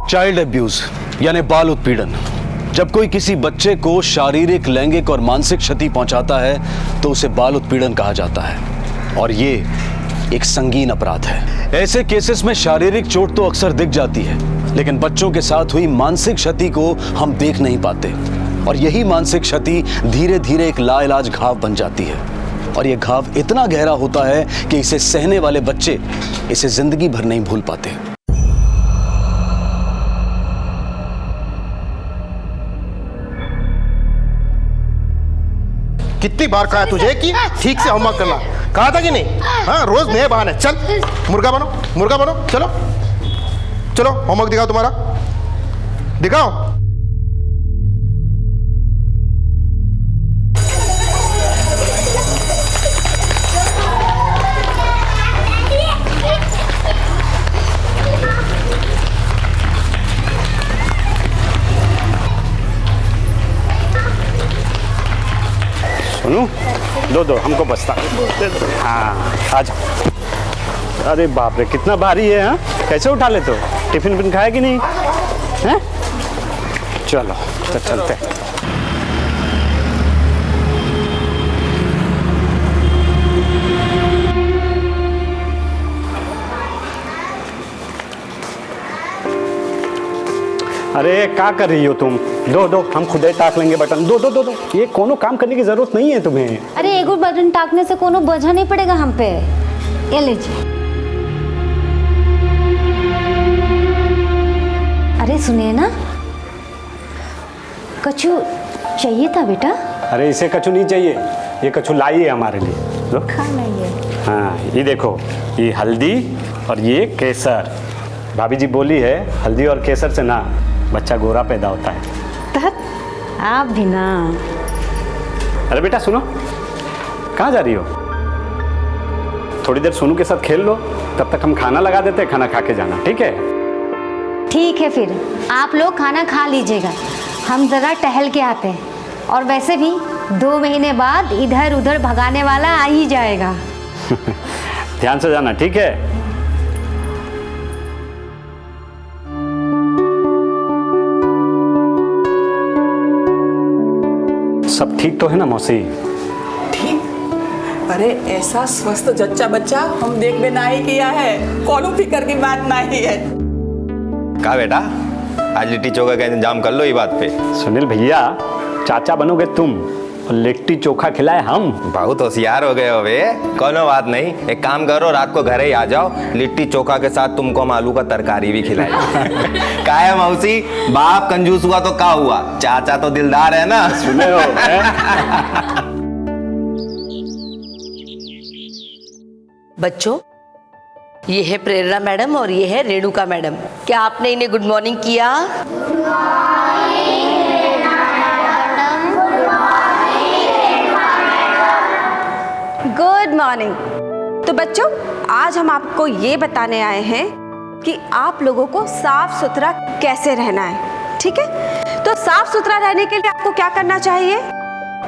Child abuse यानी बाल उत्पीड़न। जब कोई किसी बच्चे को शारीरिक, लैंगिक और मानसिक क्षति पहुंचाता है तो उसे बाल उत्पीड़न कहा जाता है और ये एक संगीन अपराध है। ऐसे केसेस में शारीरिक चोट तो अक्सर दिख जाती है, लेकिन बच्चों के साथ हुई मानसिक क्षति को हम देख नहीं पाते और यही मानसिक क्षति धीरे धीरे एक लाइलाज घाव बन जाती है और यह घाव इतना गहरा होता है कि इसे सहने वाले बच्चे इसे जिंदगी भर नहीं भूल पाते। कितनी बार कहा तुझे कि ठीक से होमवर्क करना, कहा था कि नहीं? हाँ, रोज नए बहाने। चल मुर्गा बनो, मुर्गा बनो। चलो चलो, होमवर्क दिखाओ तुम्हारा, दिखाओ। सुनो, दो हमको बस्ता। हाँ, आ जाओ। अरे बाप रे, कितना भारी है। हाँ, कैसे उठा लेते हो? टिफिन विफिन खाया कि नहीं? हैं? चलो तो चलते हैं। अरे क्या कर रही हो तुम? दो हम खुद ही टाक लेंगे बटन। दो ये कोनो काम करने की जरूरत नहीं है तुम्हें। अरे एगो बटन टाकने से कोनो बोझा नहीं पड़ेगा हम पे। ये लीजिए। अरे सुनिए ना, कछु चाहिए था बेटा? अरे इसे कछु नहीं चाहिए, ये कछु लाई है हमारे लिए। लो। खाना है। हाँ, ये देखो, ये हल्दी और ये केसर। भाभी जी बोली है हल्दी और केसर से ना बच्चा गोरा पैदा होता है। आप भी ना। अरे बेटा सुनो, कहाँ जा रही हो? थोड़ी देर सोनू के साथ खेल लो, तब तक हम खाना लगा देते हैं। खाना खा के जाना, ठीक है? ठीक है, फिर आप लोग खाना खा लीजिएगा, हम जरा टहल के आते हैं। और वैसे भी 2 महीने बाद इधर उधर भगाने वाला आ ही जाएगा। ध्यान से जाना, ठीक है? सब ठीक तो है ना मौसी? ठीक। अरे ऐसा स्वस्थ जच्चा बच्चा हम देख में ना ही किया है। कोनो फिक्र की बात ना ही है। कहा बेटा, आज लिट्टी चोखा का इंतजाम कर लो। ये बात पे सुनील भैया, चाचा बनोगे तुम और लिट्टी चोखा खिलाए हम। बहुत होशियार हो गए हो बे। कोनो बात नहीं, एक काम करो, रात को घर ही आ जाओ, लिट्टी चोखा के साथ तुमको हम आलू का तरकारी भी खिलाए। का है मौसी, बाप कंजूस हुआ तो क्या हुआ, चाचा तो दिलदार है ना। सुने हो? बच्चों, ये है प्रेरणा मैडम और ये है रेणुका मैडम। क्या आपने इन्हें गुड मॉर्निंग किया? Good morning. तो बच्चों, आज हम आपको ये बताने आए हैं कि आप लोगों को साफ सुथरा कैसे रहना है, ठीक है? तो साफ सुथरा रहने के लिए आपको क्या करना चाहिए?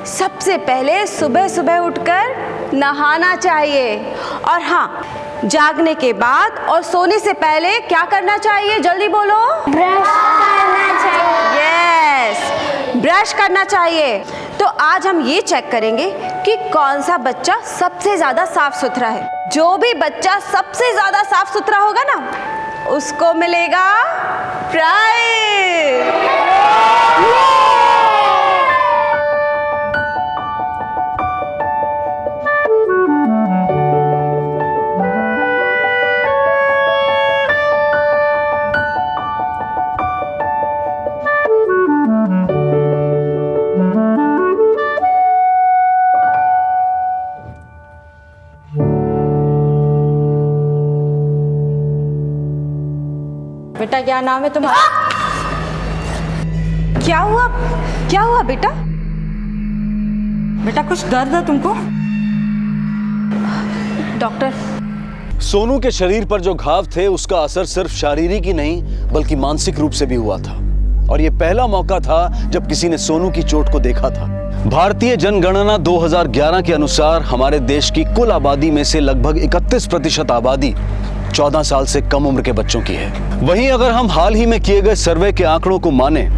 सबसे पहले सुबह सुबह उठकर नहाना चाहिए और हाँ, जागने के बाद और सोने से पहले क्या करना चाहिए? जल्दी बोलो। ब्रश करना चाहिए। यस, ब्रश करना चाहिए। तो आज हम ये चेक करेंगे कि कौन सा बच्चा सबसे ज्यादा साफ सुथरा है। जो भी बच्चा सबसे ज्यादा साफ सुथरा होगा ना, उसको मिलेगा प्राइज। बेटा क्या नाम है तुम्हारा? क्या हुआ? क्या हुआ बेटा? बेटा कुछ दर्द है तुमको? डॉक्टर। सोनू के शरीर पर जो घाव थे उसका असर सिर्फ शारीरिक ही नहीं बल्कि मानसिक रूप से भी हुआ था और ये पहला मौका था जब किसी ने सोनू की चोट को देखा था। भारतीय जनगणना 2011 के अनुसार हमारे देश की कुल आबादी में से लगभग 31% आबादी 14 साल से कम उम्र के बच्चों की है। वहीं अगर हम हाल ही में किए गए सर्वे के आंकड़ों को माने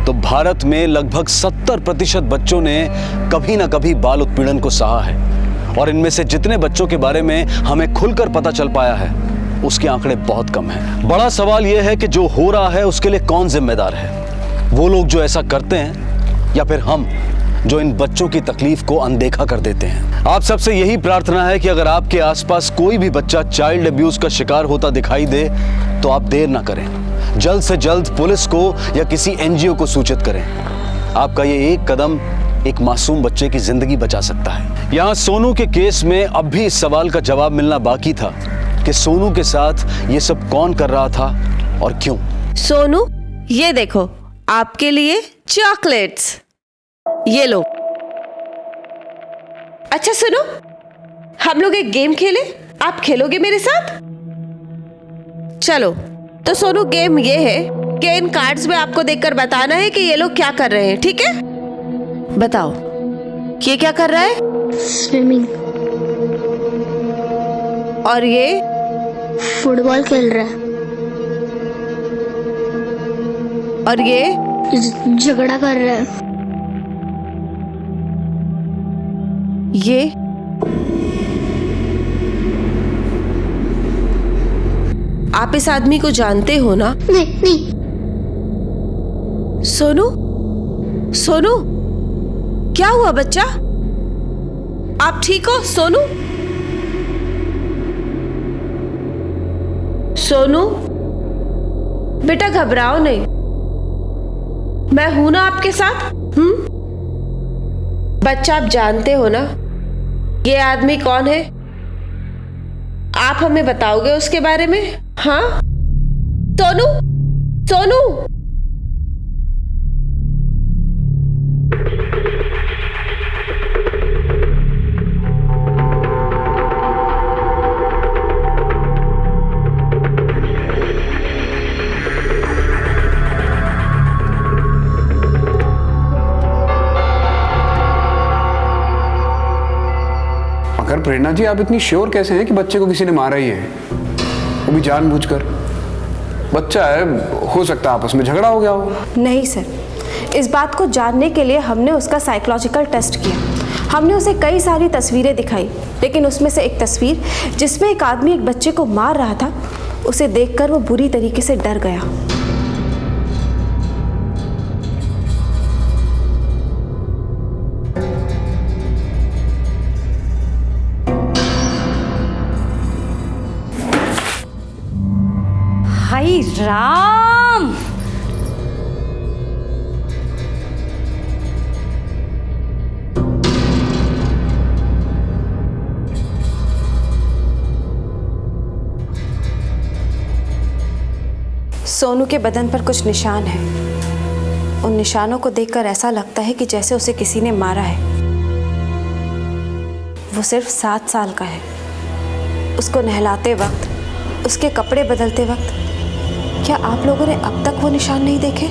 तो भारत में लगभग 70% बच्चों ने कभी ना कभी बाल उत्पीड़न को सहा है। और इनमें से जितने बच्चों के बारे में हमें खुलकर पता चल पाया है, उसके आंकड़े बहुत कम हैं। बड़ा सवाल यह है कि जो हो रहा है उसके लिए कौन जिम्मेदार है? वो लोग जो ऐसा करते हैं या फिर हम जो इन बच्चों की तकलीफ को अनदेखा कर देते हैं? आप सबसे यही प्रार्थना है कि अगर आपके आसपास कोई भी बच्चा चाइल्ड अब्यूज का शिकार होता दिखाई दे तो आप देर ना करें, जल्द से जल्द पुलिस को या किसी एनजीओ को सूचित करें। आपका ये एक कदम एक मासूम बच्चे की जिंदगी बचा सकता है। यहाँ सोनू के केस में अब भी इस सवाल का जवाब मिलना बाकी था कि सोनू के साथ ये सब कौन कर रहा था और क्यों। सोनू, ये देखो आपके लिए चॉकलेट्स, ये लो। अच्छा सुनो, हम लोग एक गेम खेले, आप खेलोगे मेरे साथ? चलो, तो सोनू गेम ये है कि इन कार्ड्स में आपको देखकर बताना है कि ये लोग क्या कर रहे हैं, ठीक है? बताओ, ये क्या कर रहा है? स्विमिंग। और ये फुटबॉल खेल रहा है। और ये झगड़ा कर रहा है। ये आप इस आदमी को जानते हो ना? नहीं। सोनू, सोनू, क्या हुआ बच्चा? आप ठीक हो सोनू? सोनू बेटा, घबराओ नहीं, मैं हूं ना आपके साथ। बच्चा, आप जानते हो ना ये आदमी कौन है? आप हमें बताओगे उसके बारे में? हाँ सोनू, सोनू। मगर प्रेरणा जी, आप इतनी श्योर कैसे हैं कि बच्चे को किसी ने मारा ही है, वो भी जानबूझकर? बच्चा है, हो सकता है आपस में झगड़ा हो गया हो। नहीं सर, इस बात को जानने के लिए हमने उसका साइकोलॉजिकल टेस्ट किया। हमने उसे कई सारी तस्वीरें दिखाई, लेकिन उसमें से एक तस्वीर जिसमें एक आदमी एक बच्चे को मार रहा था, उसे देखकर वो बुरी तरीके से डर गया। हाय राम, सोनू के बदन पर कुछ निशान हैं। उन निशानों को देखकर ऐसा लगता है कि जैसे उसे किसी ने मारा है। वो सिर्फ 7 साल का है। उसको नहलाते वक्त, उसके कपड़े बदलते वक्त, क्या आप लोगों ने अब तक वो निशान नहीं देखे?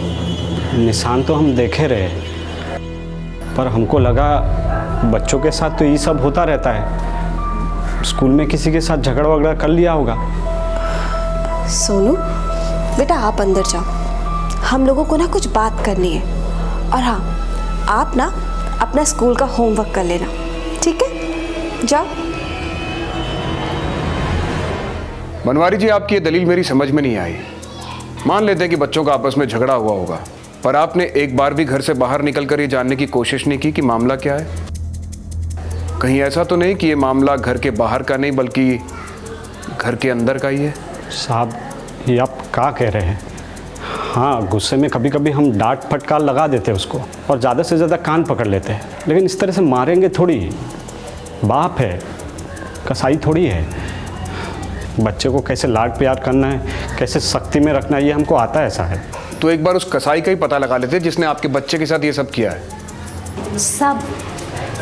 निशान तो हम देखे रहे, पर हमको लगा बच्चों के साथ तो ये सब होता रहता है, स्कूल में किसी के साथ झगड़ा वगड़ा कर लिया होगा। सोनू बेटा, आप अंदर जाओ, हम लोगों को ना कुछ बात करनी है। और हाँ, आप ना अपना स्कूल का होमवर्क कर लेना, ठीक है? जाओ। बनवारी जी, आपकी ये दलील मेरी समझ में नहीं आई। मान लेते हैं कि बच्चों का आपस में झगड़ा हुआ होगा, पर आपने एक बार भी घर से बाहर निकलकर ये जानने की कोशिश नहीं की कि मामला क्या है? कहीं ऐसा तो नहीं कि ये मामला घर के बाहर का नहीं बल्कि घर के अंदर का ही है? साहब, ये आप क्या कह रहे हैं? हाँ, गुस्से में कभी कभी हम डांट फटकार लगा देते उसको और ज़्यादा से ज़्यादा कान पकड़ लेते हैं, लेकिन इस तरह से मारेंगे थोड़ी। बाप है, कसाई थोड़ी है। बच्चे को कैसे लाड प्यार करना है, कैसे सख्ती में रखना है, ये हमको आता है साहब। तो एक बार उस कसाई का ही पता लगा लेते जिसने आपके बच्चे के साथ ये सब किया है। सब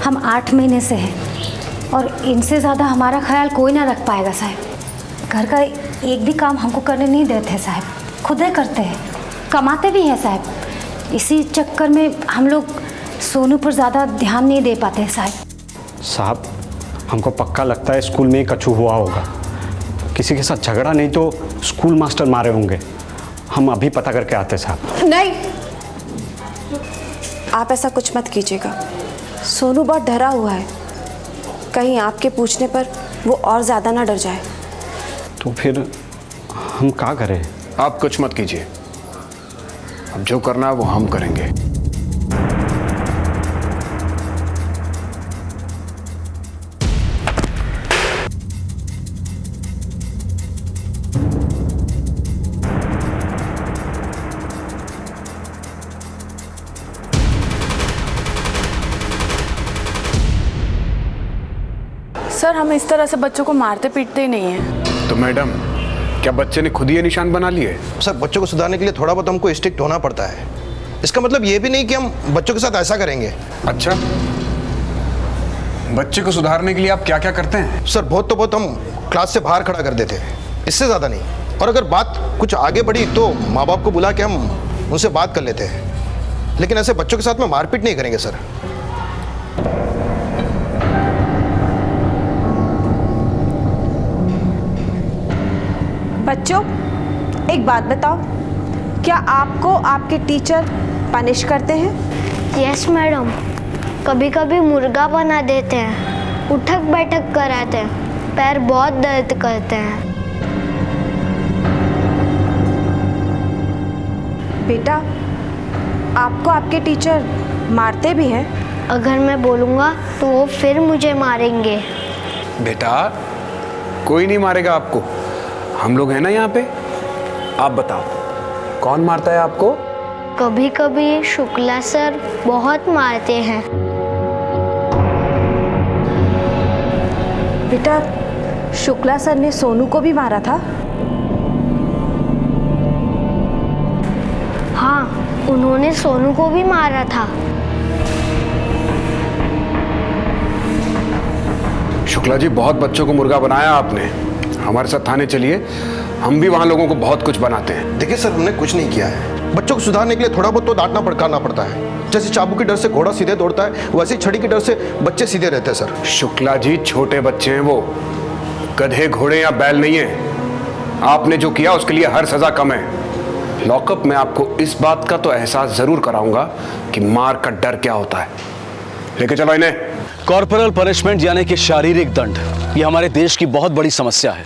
हम 8 महीने से हैं और इनसे ज़्यादा हमारा ख्याल कोई ना रख पाएगा साहब। घर का एक भी काम हमको करने नहीं देते साहब, खुद ही करते हैं, कमाते भी हैं साहब। इसी चक्कर में हम लोग सोनू पर ज़्यादा ध्यान नहीं दे पाते हैं साहब। साहब, हमको पक्का लगता है स्कूल में ही कछु हुआ होगा, किसी के साथ झगड़ा नहीं तो स्कूल मास्टर मारे होंगे। हम अभी पता करके आते साहब। नहीं, आप ऐसा कुछ मत कीजिएगा। सोनू बहुत डरा हुआ है, कहीं आपके पूछने पर वो और ज़्यादा ना डर जाए। तो फिर हम क्या करें? आप कुछ मत कीजिए, अब जो करना है वो हम करेंगे। सर, हम इस तरह से बच्चों को मारते पीटते ही नहीं हैं। तो मैडम, क्या बच्चे ने खुद ही ये निशान बना लिए? सर, बच्चों को सुधारने के लिए थोड़ा बहुत हमको स्ट्रिक्ट होना पड़ता है। इसका मतलब ये भी नहीं कि हम बच्चों के साथ ऐसा करेंगे। अच्छा, बच्चे को सुधारने के लिए आप क्या क्या करते हैं? सर, बहुत तो बहुत हम क्लास से बाहर खड़ा कर देते हैं, इससे ज़्यादा नहीं। और अगर बात कुछ आगे बढ़ी तो माँ बाप को बुला के हम उनसे बात कर लेते हैं, लेकिन ऐसे बच्चों के साथ में मारपीट नहीं करेंगे सर। बच्चों, एक बात बताओ, क्या आपको आपके टीचर पनिश करते हैं? यस मैडम, कभी कभी मुर्गा बना देते हैं, उठक बैठक कराते हैं, पैर बहुत दर्द करते हैं। बेटा, आपको आपके टीचर मारते भी हैं? अगर मैं बोलूँगा तो वो फिर मुझे मारेंगे। बेटा, कोई नहीं मारेगा आपको, हम लोग हैं ना यहाँ पे। आप बताओ, कौन मारता है आपको? कभी कभी शुक्ला सर बहुत मारते हैं। बेटा, शुक्ला सर ने सोनू को भी मारा था? हाँ, उन्होंने सोनू को भी मारा था। शुक्ला जी, बहुत बच्चों को मुर्गा बनाया आपने। हमारे साथ थाने चलिए, हम भी वहाँ लोगों को बहुत कुछ बनाते हैं। देखिए सर, हमने कुछ नहीं किया है। बच्चों को सुधारने के लिए थोड़ा बहुत तो डांटना पड़काना पड़ता है। जैसे चाबू के डर से घोड़ा सीधे दौड़ता है, वैसे ही छड़ी के डर से बच्चे सीधे रहते हैं सर। शुक्ला जी, छोटे बच्चे हैं वो, गधे घोड़े या बैल नहीं है। आपने जो किया उसके लिए हर सजा कम है। लॉकअप में आपको इस बात का तो एहसास जरूर कराऊंगा कि मार का डर क्या होता है। लेके चलो इन्हें। कॉर्पोरल पनिशमेंट यानी कि शारीरिक दंड, ये हमारे देश की बहुत बड़ी समस्या है।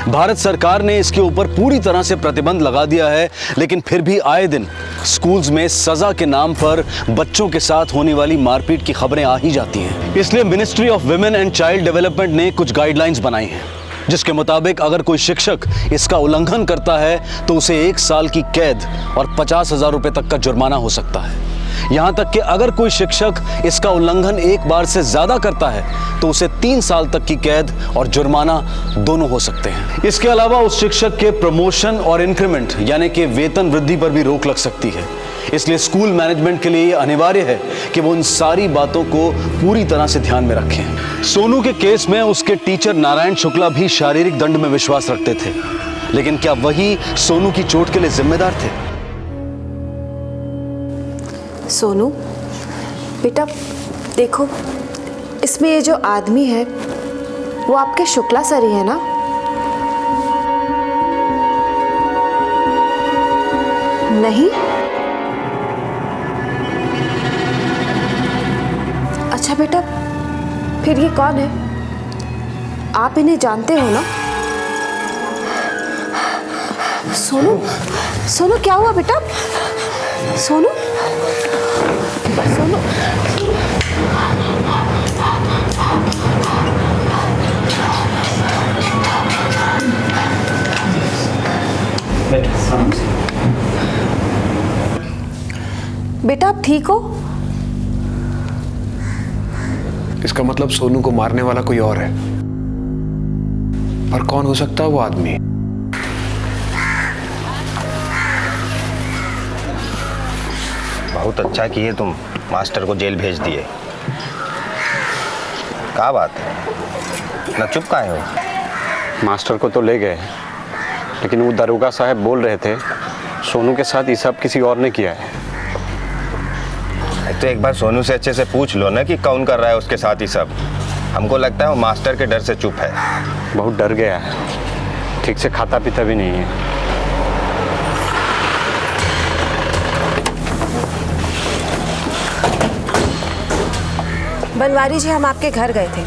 भारत सरकार ने इसके ऊपर पूरी तरह से प्रतिबंध लगा दिया है, लेकिन फिर भी आए दिन स्कूल्स में सजा के नाम पर बच्चों के साथ होने वाली मारपीट की खबरें आ ही जाती हैं। इसलिए ministry of women and child development ने कुछ गाइडलाइंस बनाई हैं, जिसके मुताबिक अगर कोई शिक्षक इसका उल्लंघन करता है तो उसे 1 साल की कैद और 50,000 रुपए तक का जुर्माना हो सकता है। यहां तक कि अगर कोई शिक्षक इसका उल्लंघन एक बार से ज्यादा करता है तो उसे 3 साल तक की कैद और जुर्माना दोनों हो सकते हैं। इसके अलावा उस शिक्षक के प्रमोशन और इंक्रीमेंट यानी कि वेतन वृद्धि पर भी रोक लग सकती है। इसलिए स्कूल मैनेजमेंट के लिए अनिवार्य है कि वो उन सारी बातों को पूरी तरह से ध्यान में रखें। सोनू के केस में उसके टीचर नारायण शुक्ला भी शारीरिक दंड में विश्वास रखते थे, लेकिन क्या वही सोनू की चोट के लिए जिम्मेदार थे? सोनू बेटा, देखो, इसमें ये जो आदमी है वो आपके शुक्ला सर ही है ना? नहीं? अच्छा बेटा, फिर ये कौन है? आप इन्हें जानते हो ना? सोनू, सोनू क्या हुआ बेटा? सोनू, सोनू, बेटा आप ठीक हो? इसका मतलब सोनू को मारने वाला कोई और है, पर कौन हो सकता है वो आदमी? बहुत अच्छा किए तुम, मास्टर को जेल भेज दिए। क्या बात है, ना चुप काहे हो? मास्टर को तो ले गए, लेकिन वो दरोगा साहब बोल रहे थे सोनू के साथ ये सब किसी और ने किया है। तो एक बार सोनू से अच्छे से पूछ लो ना कि कौन कर रहा है उसके साथ ही सब। हमको लगता है वो मास्टर के डर से चुप है। बहुत डर गया है। ठीक से खाता पीता भी नहीं है। बनवारी जी, हम आपके घर गए थे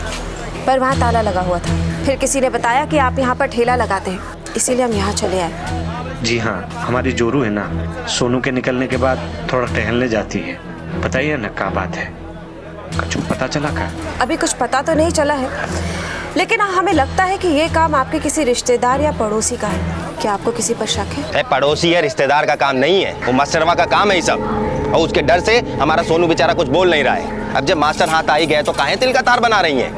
पर वहाँ ताला लगा हुआ था। फिर किसी ने बताया कि आप यहाँ पर ठेला लगाते हैं, इसीलिए हम यहाँ चले आए। जी हाँ, हमारी जोरू है ना, सोनू के निकलने के बाद थोड़ा टहलने जाती है। बताइए ना क्या बात है, कुछ पता चला क्या? अभी कुछ पता तो नहीं चला है, लेकिन हमें लगता है कि ये काम आपके किसी रिश्तेदार या पड़ोसी का है। क्या आपको किसी पर शक है? पड़ोसी या रिश्तेदार का काम नहीं है, वो मास्टरवा का काम है ये सब। और उसके डर से हमारा सोनू बेचारा कुछ बोल नहीं रहा है। अब जब मास्टर हाथ आ ही गए तो काहे तिल का तार बना रही हैं?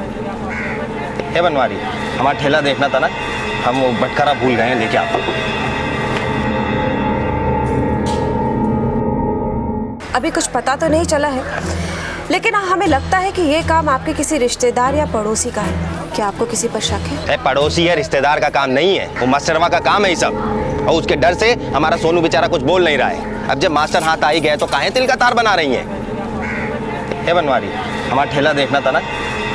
हे बनवारी, हमारा ठेला देखना था ना, हम वो बटखरा भूल गए हैं, लेके आपको। अभी कुछ पता तो नहीं चला है, लेकिन हमें लगता है कि ये काम आपके किसी रिश्तेदार या पड़ोसी का है। क्या आपको किसी पर शक है? पड़ोसी या रिश्तेदार का काम नहीं है, वो मास्टरवा का काम है ये सब। और उसके डर से हमारा सोनू बेचारा कुछ बोल नहीं रहा है। अब जब मास्टर हाथ आ ही गए तो काहे तिल का तार बना रही हैं? हे बनवारी, हमारा ठेला देखना था ना,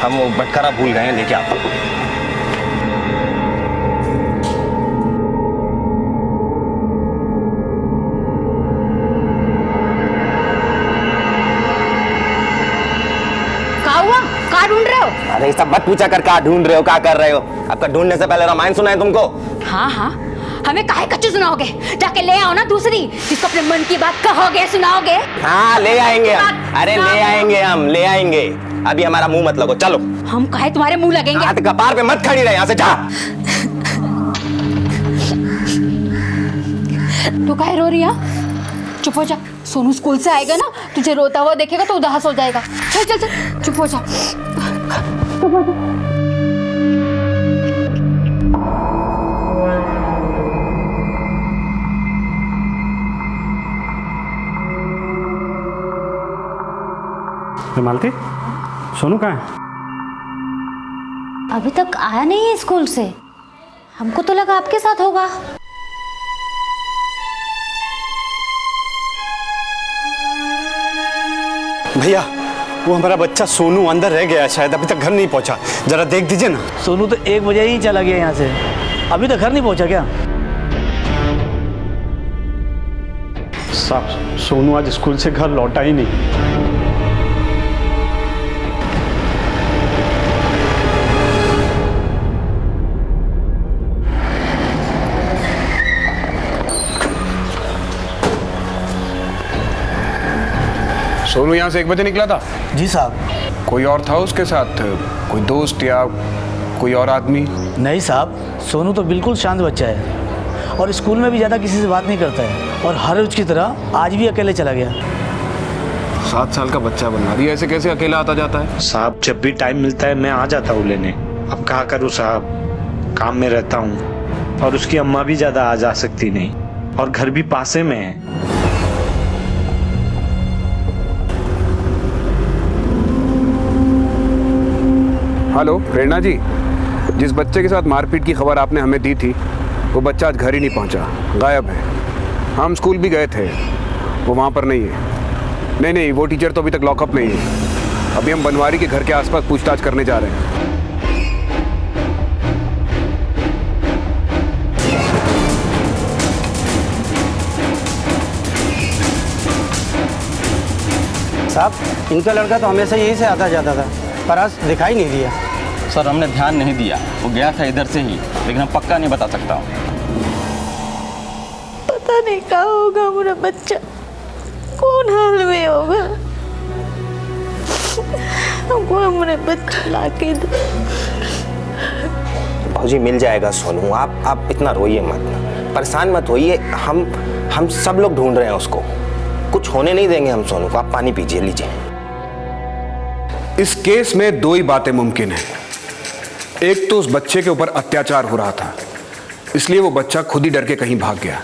हम वो बटखरा भूल गए हैं, लेके आपको। कहाँ ढूंढ रहे हो? अरे ये सब मत पूछा कर, क्या ढूंढ रहे हो, क्या कर रहे हो? आपका ढूंढने से पहले रामायण सुना है तुमको? हाँ हाँ, हमें काहे कच्ची सुनाओगे? जाके ले आओ ना दूसरी, जिसको अपने मन की बात कहोगे, सुनाओगे। हाँ ले आएंगे हम, अरे ले आएंगे हम, ले आएंगे। अभी हमारा मुंह मत लगो, चलो। हम काहे तुम्हारे मुंह लगेंगे? हाथ कपार पे मत खड़ी रहे, यहाँ से जा। तू काहे रो रही है? चुप हो जा, सोनू स्कूल से आएगा ना, तुझे रोता हुआ देखेगा तो उदास हो जाएगा। चल चल चल, चुप हो जा। मालती, सोनू कहाँ है? अभी तक आया नहीं है स्कूल से, हमको तो लगा आपके साथ होगा। भैया, वो हमारा बच्चा सोनू अंदर रह गया शायद, अभी तक घर नहीं पहुंचा। जरा देख दीजिए ना। सोनू तो 1 बजे ही चला गया यहाँ से, अभी तक घर नहीं पहुंचा क्या? साहब, सोनू आज स्कूल से घर लौटा ही नहीं। सोनू यहाँ से 1 बजे निकला था? जी साहब। कोई और था उसके साथ, कोई दोस्त या कोई और आदमी? नहीं साहब, सोनू तो बिल्कुल शांत बच्चा है और स्कूल में भी ज़्यादा किसी से बात नहीं करता है, और हर रोज की तरह आज भी अकेले चला गया। 7 साल का बच्चा बनवा दिया, ऐसे कैसे अकेला आता जाता है? साहब, जब भी टाइम मिलता है मैं आ जाता हूँ लेने। अब क्या करूँ साहब, काम में रहता हूँ और उसकी अम्मा भी ज़्यादा आ जा सकती नहीं, और घर भी पासे में है। हेलो प्रेरणा जी, जिस बच्चे के साथ मारपीट की खबर आपने हमें दी थी, वो बच्चा आज घर ही नहीं पहुंचा, गायब है। हम स्कूल भी गए थे, वो वहाँ पर नहीं है। नहीं, वो टीचर तो अभी तक लॉकअप नहीं है। अभी हम बनवारी के घर के आसपास पूछताछ करने जा रहे हैं। साहब, इनका लड़का तो हमेशा यहीं से आता जाता था, पर आज दिखाई नहीं दिया। सर हमने ध्यान नहीं दिया, वो गया था इधर से ही, लेकिन हम पक्का नहीं बता सकता हूँ। पता नहीं क्या होगा मेरा बच्चा, कौन हाल में होगा। हमको हमारे बच्चा लाके दो। भौजी मिल जाएगा सोनू, आप इतना रोइए मत, परेशान मत होइए। हम सब लोग ढूंढ रहे हैं उसको, कुछ होने नहीं देंगे हम सोनू को। आप पानी पीजिए, लीजिए। इस केस में 2 ही बातें मुमकिन हैं। एक तो उस बच्चे के ऊपर अत्याचार हो रहा था, इसलिए वो बच्चा खुद ही डर के कहीं भाग गया,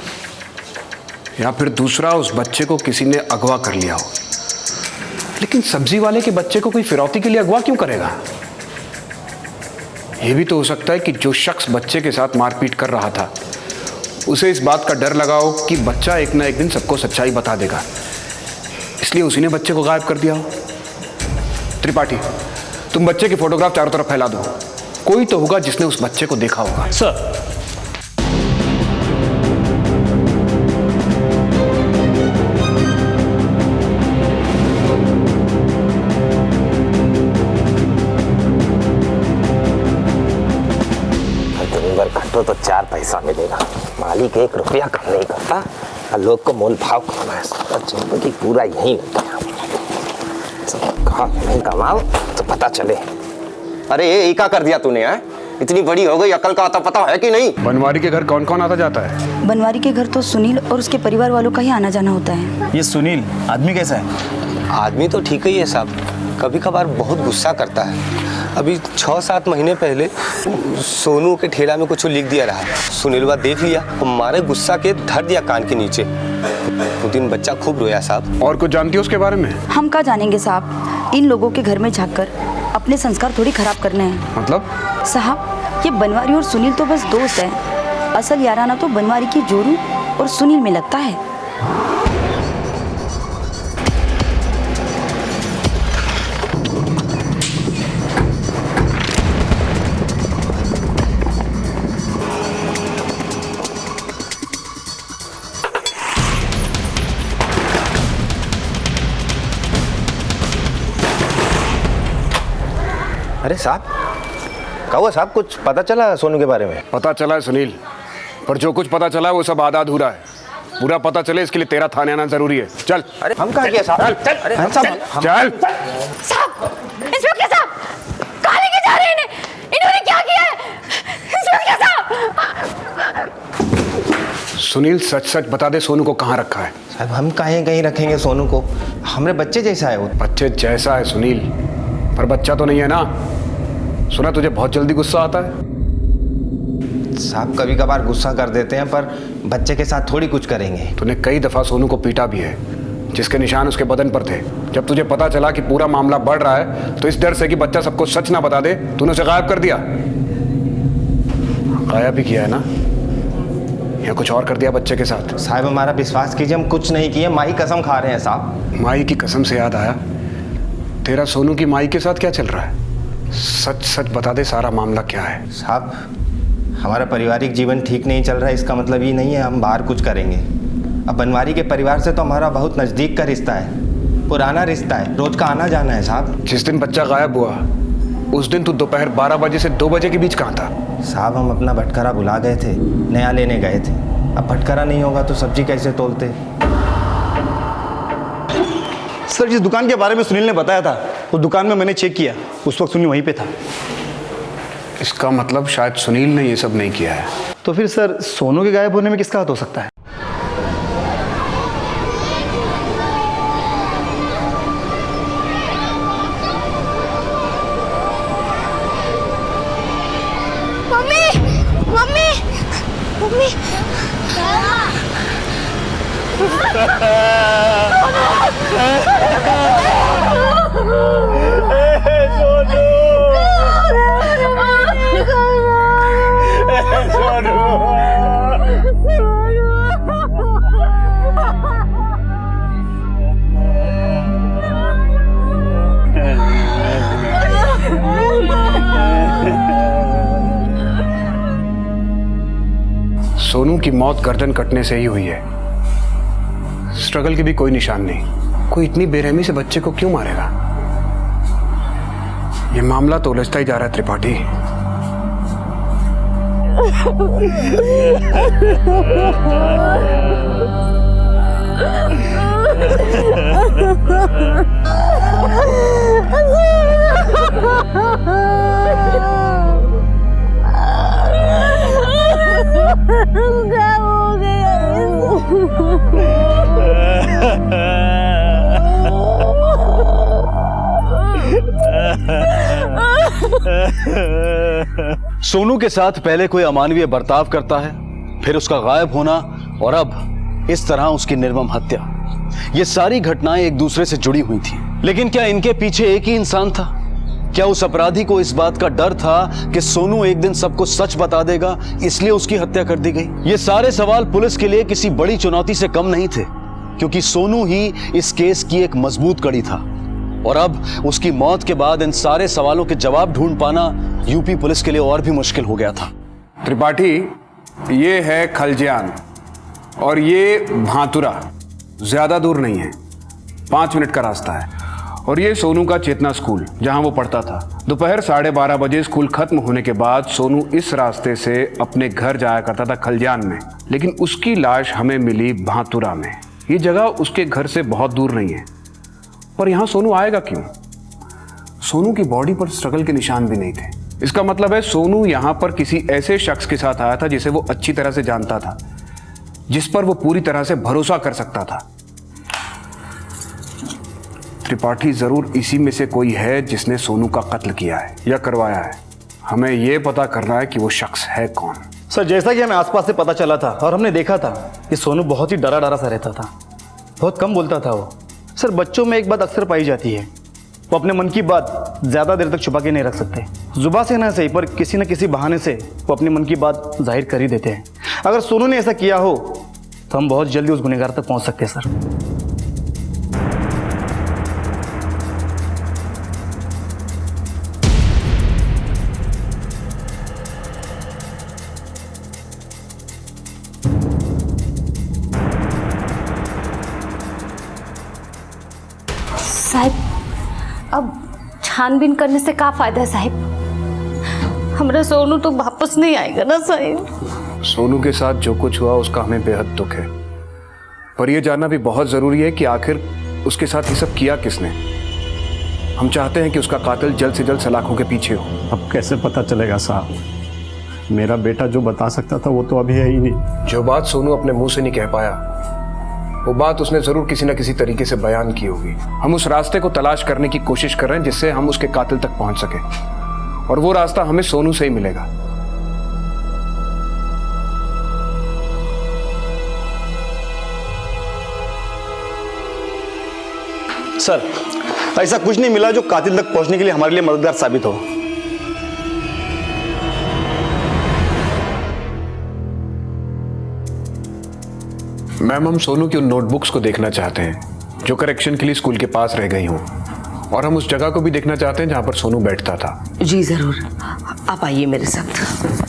या फिर दूसरा, उस बच्चे को किसी ने अगवा कर लिया हो। लेकिन सब्जी वाले के बच्चे को कोई फिरौती के लिए अगवा क्यों करेगा? यह भी तो हो सकता है कि जो शख्स बच्चे के साथ मारपीट कर रहा था, उसे इस बात का डर लगा हो कि बच्चा एक ना एक दिन सबको सच्चाई बता देगा, इसलिए उसी ने बच्चे को गायब कर दिया हो। त्रिपाठी, तुम बच्चे की फोटोग्राफ चारों तरफ फैला दो, कोई तो होगा जिसने उस बच्चे को देखा होगा। सर। अगर खटो तो 4 पैसा मिलेगा। मालिक 1 रुपया कम नहीं करता और लोग को मोल भाव कम है। जिंदगी पूरा यहीं लग गया। नहीं कमाओ तो पता चले। अरे ये क्या कर दिया तूने? है इतनी बड़ी हो गई, अकल का आता पता है कि नहीं? बनवारी के घर कौन कौन आता जाता है? बनवारी के घर तो सुनील और उसके परिवार वालों का ही आना जाना होता है। ये सुनील आदमी कैसा है? आदमी तो ठीक ही है साहब, कभी कभार बहुत गुस्सा करता है। अभी 6-7 महीने पहले सोनू के ठेला में कुछ लिख दिया रहा, सुनीलवा देख लिया और मारे गुस्सा के धर दिया कान के नीचे। उस दिन बच्चा खूब रोया साहब। और कुछ जानती हो उसके बारे में? हम क्या जानेंगे साहब, इन लोगों के घर में झांककर अपने संस्कार थोड़ी खराब करने हैं। मतलब? साहब ये बनवारी और सुनील तो बस दोस्त हैं, असल याराना तो बनवारी की जोरू और सुनील में लगता है। अरे साहब, क्या हुआ साहब? कुछ पता चला सोनू के बारे में? पता चला है सुनील, पर जो कुछ पता चला है वो सब आधा अधूरा है। पूरा पता चले इसके लिए तेरा थाने आना जरूरी है। चल। अरे हम कहाँ गए साहब? चल। अरे हम साहब चल। साहब, इंस्पेक्टर साहब, कहाँ लेके जा रहे हैं इन्हें? इन्होंने क्या किया है? इंस्पेक्टर साहब! सुनील सच सच बता दे, सोनू को कहाँ रखा है? साहब हम कहीं रखेंगे सोनू को? हमारे बच्चे जैसा है वो। बच्चे जैसा है सुनील, पर बच्चा तो नहीं है ना। सुना तुझे बहुत जल्दी गुस्सा आता है। साहब कभी कभार गुस्सा कर देते हैं, पर बच्चे के साथ थोड़ी कुछ करेंगे। तूने कई दफा सोनू को पीटा भी है, जिसके निशान उसके बदन पर थे। जब तुझे पता चला कि पूरा मामला बढ़ रहा है तो इस डर से कि बच्चा सबको सच ना बता दे, तूने उसे गायब कर दिया। गायब भी किया है ना, या कुछ और कर दिया बच्चे के साथ? साहब हमारा विश्वास कीजिए, हम कुछ नहीं किए, माई कसम खा रहे हैं साहब। माई की कसम से याद आया, तेरा सोनू की माई के साथ क्या चल रहा है? सच सच बता दे, सारा मामला क्या है? साहब हमारा पारिवारिक जीवन ठीक नहीं चल रहा है, इसका मतलब ये नहीं है हम बाहर कुछ करेंगे। अब बनवारी के परिवार से तो हमारा बहुत नज़दीक का रिश्ता है, पुराना रिश्ता है, रोज का आना जाना है साहब। जिस दिन बच्चा गायब हुआ उस दिन तू दोपहर 12 बजे से 2 बजे के बीच कहाँ था? साहब हम अपना भटकरा भुला गए थे, नया लेने गए थे। अब भटकरा नहीं होगा तो सब्जी कैसे तोलते? सर जिस दुकान के बारे में सुनील ने बताया था, उस दुकान में मैंने चेक किया, उस वक्त सुनील वहीं पे था। इसका मतलब शायद सुनील ने ये सब नहीं किया है। तो फिर सर सोनू के गायब होने में किसका हाथ हो सकता है? Mummy, mummy, mummy. सोनू की मौत गर्दन कटने से ही हुई है। स्ट्रगल के भी कोई निशान नहीं। कोई इतनी बेरहमी से बच्चे को क्यों मारेगा? ये मामला तो उलझता ही जा रहा है त्रिपाठी। सोनू के साथ पहले कोई अमानवीय बर्ताव करता है, फिर उसका गायब होना और अब इस तरह उसकी निर्मम हत्या। ये सारी घटनाएं एक दूसरे से जुड़ी हुई थी, लेकिन क्या इनके पीछे एक ही इंसान था? क्या उस अपराधी को इस बात का डर था कि सोनू एक दिन सबको सच बता देगा, इसलिए उसकी हत्या कर दी गई? ये सारे सवाल पुलिस के लिए किसी बड़ी चुनौती से कम नहीं थे, क्योंकि सोनू ही इस केस की एक मजबूत कड़ी था। और अब उसकी मौत के बाद इन सारे सवालों के जवाब ढूंढ पाना यूपी पुलिस के लिए और भी मुश्किल हो गया था। त्रिपाठी, ये है खलजियान और ये भातुरा। ज्यादा दूर नहीं है, 5 मिनट का रास्ता है। और ये सोनू का चेतना स्कूल जहां वो पढ़ता था। दोपहर 12:30 बजे स्कूल खत्म होने के बाद सोनू इस रास्ते से अपने घर जाया करता था खलजान में, लेकिन उसकी लाश हमें मिली भातुरा में। ये जगह उसके घर से बहुत दूर नहीं है। पर यहाँ सोनू आएगा क्यों? सोनू की बॉडी पर स्ट्रगल के निशान भी नहीं थे। इसका मतलब है सोनू यहाँ पर किसी ऐसे शख्स के साथ आया था जिसे वो अच्छी तरह से जानता था, जिस पर वो पूरी तरह से भरोसा कर सकता था। त्रिपाठी जरूर इसी में से कोई है जिसने सोनू का कत्ल किया है या करवाया है। हमें यह पता करना है कि वो शख्स है कौन। सर, जैसा कि हमें आसपास से पता चला था और हमने देखा था कि सोनू बहुत ही डरा डरा सा रहता था, बहुत कम बोलता था वो। सर, बच्चों में एक बात अक्सर पाई जाती है, वो अपने मन की बात ज़्यादा देर तक छुपा के नहीं रख सकते। जुबान से ना सही पर किसी न किसी बहाने से वो अपनी मन की बात जाहिर कर ही देते हैं। अगर सोनू ने ऐसा किया हो तो हम बहुत जल्दी उस गुनहगार तक पहुंच सकते हैं सर। साहिब, अब छानबीन करने से क्या फायदा है साहिब? हमारा सोनू तो वापस नहीं आएगा ना साहिब। सोनू के साथ जो कुछ हुआ उसका हमें बेहद दुख है, पर यह जानना भी बहुत जरूरी है कि आखिर उसके साथ ये सब किया किसने। हम चाहते हैं कि उसका कातिल जल्द से जल्द सलाखों के पीछे हो। अब कैसे पता चलेगा साहब? मेरा बेटा जो बता सकता था वो तो अभी है ही नहीं। जो बात सोनू अपने मुंह से नहीं कह पाया, वो बात उसने जरूर किसी न किसी तरीके से बयान की होगी। हम उस रास्ते को तलाश करने की कोशिश कर रहे हैं जिससे हम उसके कातिल तक पहुंच सके, और वो रास्ता हमें सोनू से ही मिलेगा। सर, ऐसा कुछ नहीं मिला जो कातिल तक पहुंचने के लिए हमारे लिए मददगार साबित हो। मैम, हम सोनू की उन नोटबुक्स को देखना चाहते हैं जो करेक्शन के लिए स्कूल के पास रह गई हों, और हम उस जगह को भी देखना चाहते हैं जहां पर सोनू बैठता था। जी जरूर, आप आइए मेरे साथ।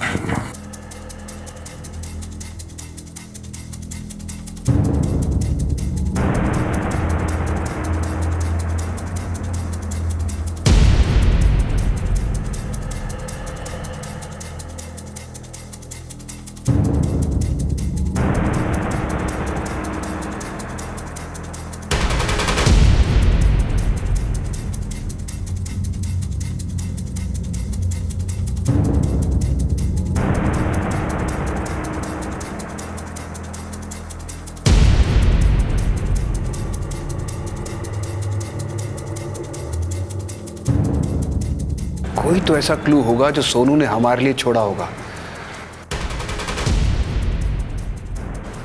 कोई तो ऐसा क्लू होगा जो सोनू ने हमारे लिए छोड़ा होगा।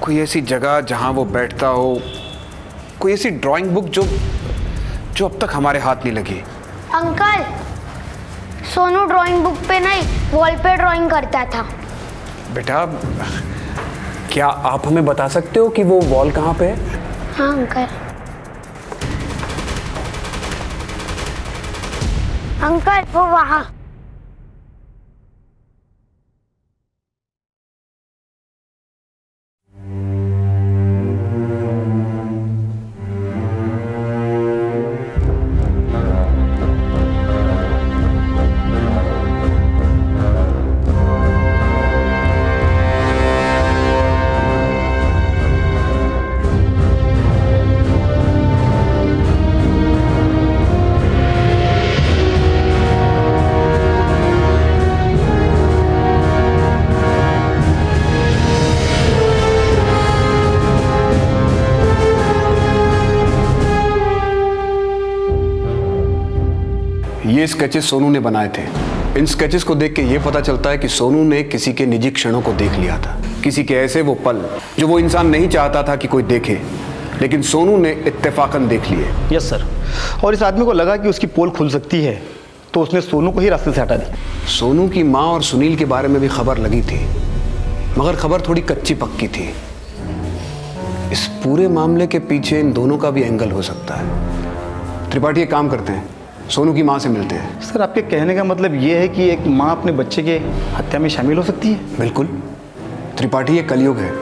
कोई ऐसी जगह जहां वो बैठता हो, कोई ऐसी ड्राइंग बुक जो अब तक हमारे हाथ नहीं लगी। अंकल, सोनू ड्राइंग बुक पे नहीं, वॉल पे ड्राइंग करता था। बेटा, क्या आप हमें बता सकते हो कि वो वॉल कहाँ पे है? हाँ अंकल। अंकल, वो वहाँ। ये स्केचेस सोनू ने बनाए थे। इन स्केचेस को देख के ये पता चलता है कि सोनू ने किसी के निजी क्षणों को देख लिया था, किसी के ऐसे वो पल जो वो इंसान नहीं चाहता था कि कोई देखे, लेकिन सोनू ने इत्तेफाकन देख लिए। यस सर, और इस आदमी को लगा कि उसकी पोल खुल सकती है तो उसने सोनू को ही रास्ते से हटा दी। सोनू की माँ और सुनील के बारे में भी खबर लगी थी, मगर खबर थोड़ी कच्ची पक्की थी। इस पूरे मामले के पीछे इन दोनों का भी एंगल हो सकता है। त्रिपाठी एक काम करते हैं, सोनू की माँ से मिलते हैं। सर, आपके कहने का मतलब ये है कि एक माँ अपने बच्चे के हत्या में शामिल हो सकती है? बिल्कुल त्रिपाठी, ये कलयुग है।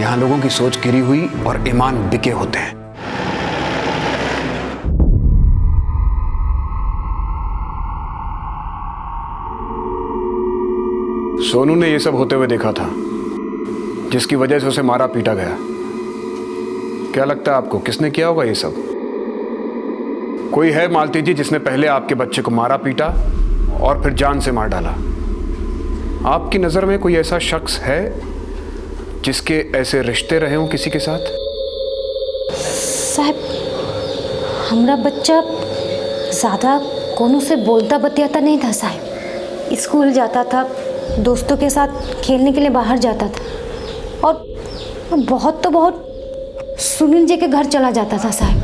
यहाँ लोगों की सोच गिरी हुई और ईमान बिके होते हैं। सोनू ने ये सब होते हुए देखा था, जिसकी वजह से उसे मारा पीटा गया। क्या लगता है आपको किसने किया होगा ये सब? कोई है मालती जी जिसने पहले आपके बच्चे को मारा पीटा और फिर जान से मार डाला? आपकी नजर में कोई ऐसा शख्स है जिसके ऐसे रिश्ते रहे हों किसी के साथ? साहब, हमारा बच्चा ज़्यादा कोनो से बोलता बतियाता नहीं था साहब। स्कूल जाता था, दोस्तों के साथ खेलने के लिए बाहर जाता था और बहुत तो बहुत सुनील जी के घर चला जाता था साहब,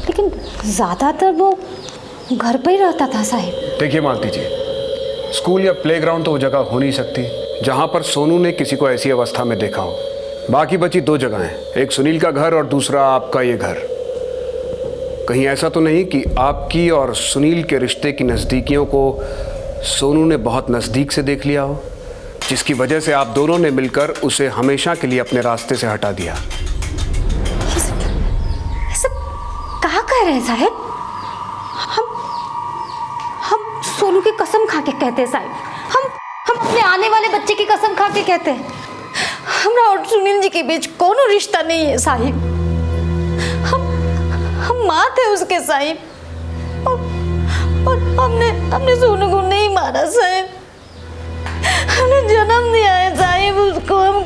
लेकिन ज़्यादातर वो घर पर ही रहता था साहब। देखिए मालती जी, स्कूल या प्लेग्राउंड तो वो जगह हो नहीं सकती जहां पर सोनू ने किसी को ऐसी अवस्था में देखा हो। बाकी बची दो जगहें, एक सुनील का घर और दूसरा आपका ये घर। कहीं ऐसा तो नहीं कि आपकी और सुनील के रिश्ते की नज़दीकियों को सोनू ने बहुत नज़दीक से देख लिया हो, जिसकी वजह से आप दोनों ने मिलकर उसे हमेशा के लिए अपने रास्ते से हटा दिया? कहाँ कह रहे हैं साहब? हम सोनू की कसम खा के कहते हैं साहब, हम अपने आने वाले बच्चे की कसम खा के कहते हैं, हमरा और सुनील जी के बीच कोनो रिश्ता नहीं है साहिब। हम माँ थे उसके साहिब, और हमने सोनू को नहीं मारा साहिब, हमने जन्म दिया है साहिब उसको। हम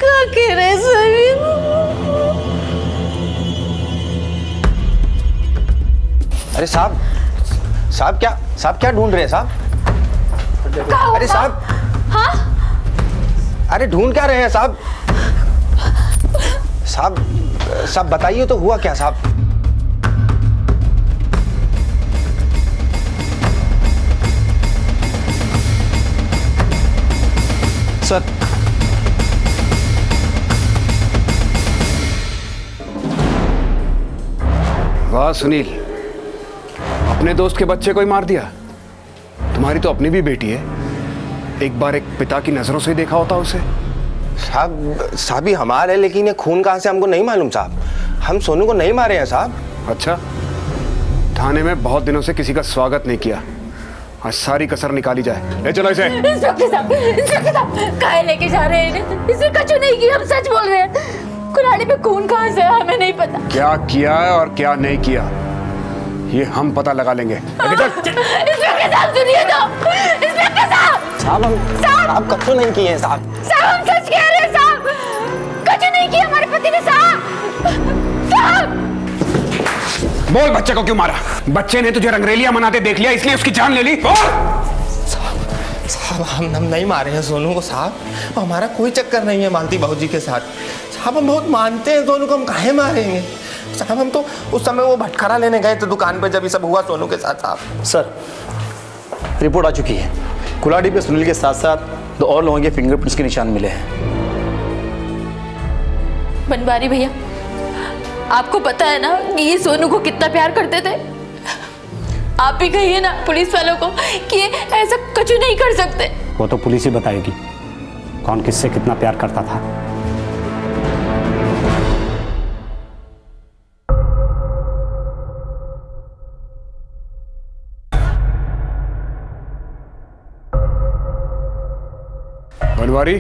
क्या कह रहे साहिब? अरे साहब क्या ढूंढ रहे हैं साहब? अरे साहब, हाँ? अरे ढूंढ क्या रहे हैं साहब? साहब बताइए तो हुआ क्या साहब? सर, वाह सुनील, अपने दोस्त के बच्चे को ही मार दिया। तुम्हारी तो अपनी भी बेटी है, एक बार एक पिता की नजरों से ही देखा होता उसे। साहब ही हमारा है, लेकिन ये खून कहाँ से हमको नहीं मालूम साहब। हम सोनू को नहीं मारे हैं साहब। अच्छा, थाने में बहुत दिनों से किसी का स्वागत नहीं किया, आज सारी कसर निकाली जाए। ले चलो इसे। इंस्पेक्टर साहब, काहे लेके जा रहे हैं? इसे कछु नहीं किया, हम सच बोल रहे हैं। कुल्हाड़ी पे खून कहाँ से है हमें नहीं पता। क्या किया है और क्या नहीं किया ये हम पता लगा लेंगे। इंस्पेक्टर साहब सुनिए तो। इंस्पेक्टर साहब, साहब कछु नहीं किए हैं साहब। साहब हम सच कह रहे हैं साहब, कछु नहीं किया हमारे पति ने साहब। बोल, बच्चे को क्यों मारा? बच्चे ने तुझे रंगरेलिया मनाते देख लिया इसलिए उसकी जान ले ली? साहब हम नहीं मारे हैं सोनू को साहब, हमारा कोई चक्कर नहीं है मालती बाबूजी के साथ साहब। हम बहुत मानते हैं सोनू को, हम काहे मारेंगे साहब? हम तो उस समय वो भटकारा लेने गए थे दुकान पे जब ये सब हुआ सोनू के साथ साहब। सर, रिपोर्ट आ चुकी है। कुल्हाड़ी पे सुनील के साथ साथ दो और लोगों के फिंगरप्रिंट्स के निशान मिले हैं। बनवारी भैया, आपको पता है ना कि ये सोनू को कितना प्यार करते थे? आप भी कहिए ना पुलिस वालों को कि ये ऐसा कुछ नहीं कर सकते। वो तो पुलिस ही बताएगी कौन किससे कितना प्यार करता था। बनवारी,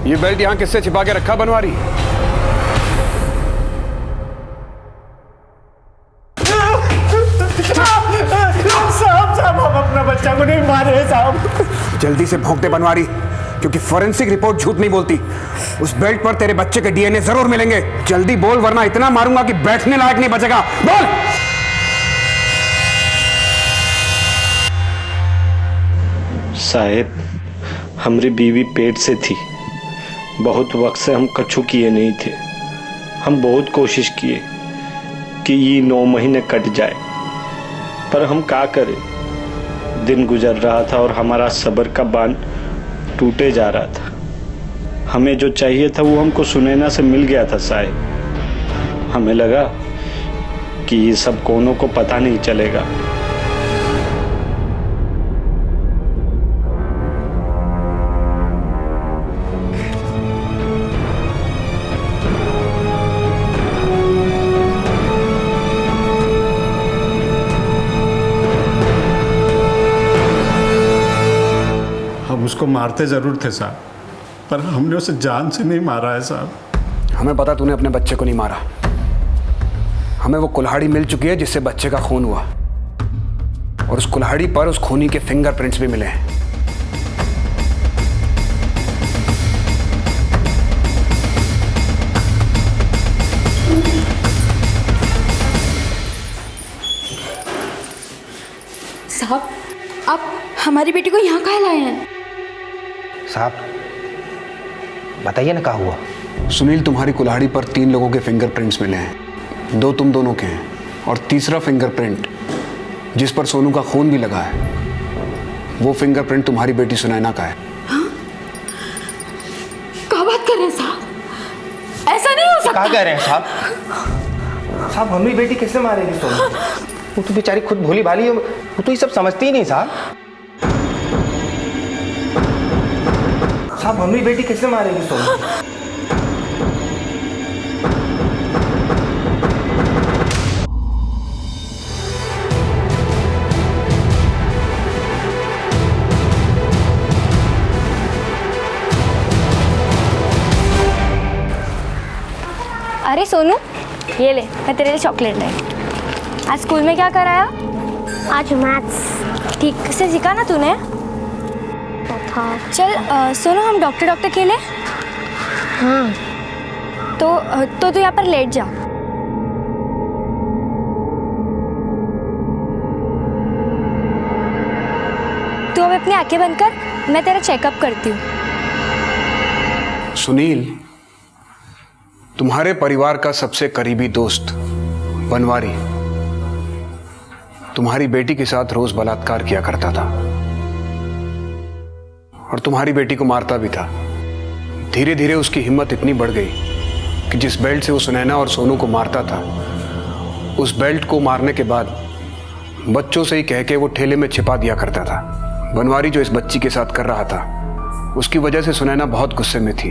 ये बेल्ट यहां किससे छिपा के रखा बनवारी? साहब हम अपना बच्चा को नहीं मारे हैं साहब। जल्दी से भोंक दे बनवारी, क्योंकि फोरेंसिक रिपोर्ट झूठ नहीं बोलती। उस बेल्ट पर तेरे बच्चे के डीएनए जरूर मिलेंगे। जल्दी बोल, वरना इतना मारूंगा कि बैठने लायक नहीं बचेगा। बोल। साहब, हमारी बीवी पेट से थी, बहुत वक्त से हम कछु किए नहीं थे। हम बहुत कोशिश किए कि ये 9 महीने कट जाए, पर हम क्या करें। दिन गुजर रहा था और हमारा सब्र का बांध टूटे जा रहा था। हमें जो चाहिए था वो हमको सुनैना से मिल गया था साहब। हमें लगा कि ये सब कोनों को पता नहीं चलेगा, उसको मारते ज़रूर थे साहब, पर हमने उसे जान से नहीं मारा है साहब। हमें पता तूने अपने बच्चे को नहीं मारा। हमें वो कुल्हाड़ी मिल चुकी है जिससे बच्चे का खून हुआ, और उस कुल्हाड़ी पर उस खूनी के फिंगरप्रिंट्स भी मिले हैं। साहब, आप हमारी बेटी को यहाँ काहे लाए हैं? साहब बताइए ना क्या हुआ। सुनील, तुम्हारी कुल्हाड़ी पर 3 लोगों के फिंगरप्रिंट्स मिले हैं। 2 तुम दोनों के हैं, और तीसरा फिंगरप्रिंट जिस पर सोनू का खून भी लगा है, वो फिंगरप्रिंट तुम्हारी बेटी सुनैना का है। क्या बात कर रहे हैं साहब? ऐसा नहीं हो सकता। क्या कह रहे हैं साहब? साहब हमारी बेटी कैसे मारेगी सोनू? वो तो बेचारी खुद भोली भाली है, वो तो ये सब समझती ही नहीं साहब। साहब हमारी बेटी कैसे मारेगी सोनू? अरे सोनू, ये ले, मैं तेरे लिए चॉकलेट लाई। आज स्कूल में क्या कराया? आज मैथ्स। ठीक से सीखा ना तूने? चल सोनू, हम डॉक्टर खेले? हाँ। तो तू यहाँ पर लेट जा। तू अब अपनी आंखें बंद कर, मैं तेरा चेकअप करती हूँ। सुनील, तुम्हारे परिवार का सबसे करीबी दोस्त बनवारी तुम्हारी बेटी के साथ रोज बलात्कार किया करता था, और तुम्हारी बेटी को मारता भी था। धीरे धीरे उसकी हिम्मत इतनी बढ़ गई कि जिस बेल्ट से वो सुनैना और सोनू को मारता था, उस बेल्ट को मारने के बाद बच्चों से ही कह के वो ठेले में छिपा दिया करता था। बनवारी जो इस बच्ची के साथ कर रहा था, उसकी वजह से सुनैना बहुत गुस्से में थी,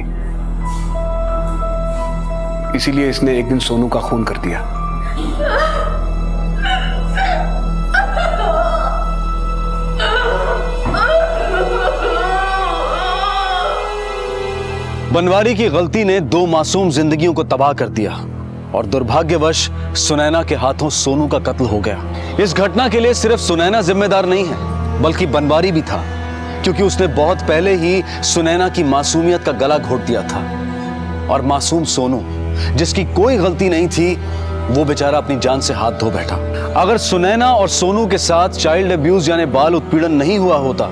इसीलिए इसने एक दिन सोनू का खून कर दिया। बनवारी की गलती ने 2 मासूम जिंदगियों को तबाह कर दिया, और दुर्भाग्यवश सुनैना के हाथों सोनू का कत्ल हो गया। इस घटना के लिए सिर्फ सुनैना जिम्मेदार नहीं है, बल्कि बनवारी भी था, क्योंकि उसने बहुत पहले ही सुनैना की मासूमियत का गला घोट दिया था। और मासूम सोनू, जिसकी कोई गलती नहीं थी, वो बेचारा अपनी जान से हाथ धो बैठा। अगर सुनैना और सोनू के साथ चाइल्ड अब्यूज यानी बाल उत्पीड़न नहीं हुआ होता,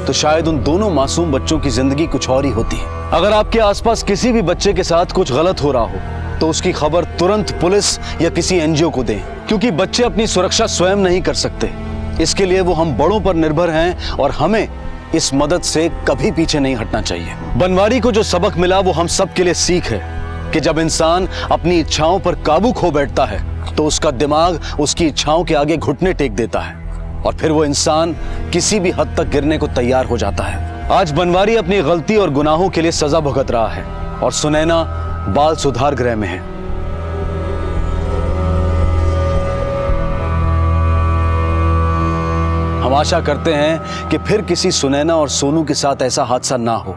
तो शायद उन दोनों मासूम बच्चों की जिंदगी कुछ और ही होती। अगर आपके आसपास किसी भी बच्चे के साथ कुछ गलत हो रहा हो, तो उसकी खबर तुरंत पुलिस या किसी एनजीओ को दें, क्योंकि बच्चे अपनी सुरक्षा स्वयं नहीं कर सकते। इसके लिए वो हम बड़ों पर निर्भर हैं, और हमें इस मदद से कभी पीछे नहीं हटना चाहिए। बनवारी को जो सबक मिला वो हम सब के लिए सीख है कि जब इंसान अपनी इच्छाओं पर काबू खो बैठता है, तो उसका दिमाग उसकी इच्छाओं के आगे घुटने टेक देता है, और फिर वो इंसान किसी भी हद तक गिरने को तैयार हो जाता है। आज बनवारी अपनी गलती और गुनाहों के लिए सजा भुगत रहा है, और सुनैना बाल सुधार गृह में है। हम आशा करते हैं कि फिर किसी सुनैना और सोनू के साथ ऐसा हादसा ना हो।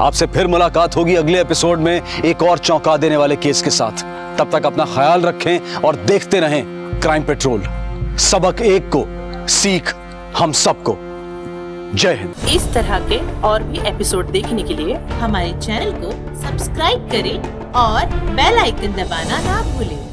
आपसे फिर मुलाकात होगी अगले एपिसोड में एक और चौंका देने वाले केस के साथ। तब तक अपना ख्याल रखें और देखते रहें क्राइम पेट्रोल। सबक एक को, सीख हम सबको। जय हिंद। इस तरह के और भी एपिसोड देखने के लिए हमारे चैनल को सब्सक्राइब करें और बेल आइकन दबाना ना भूलें।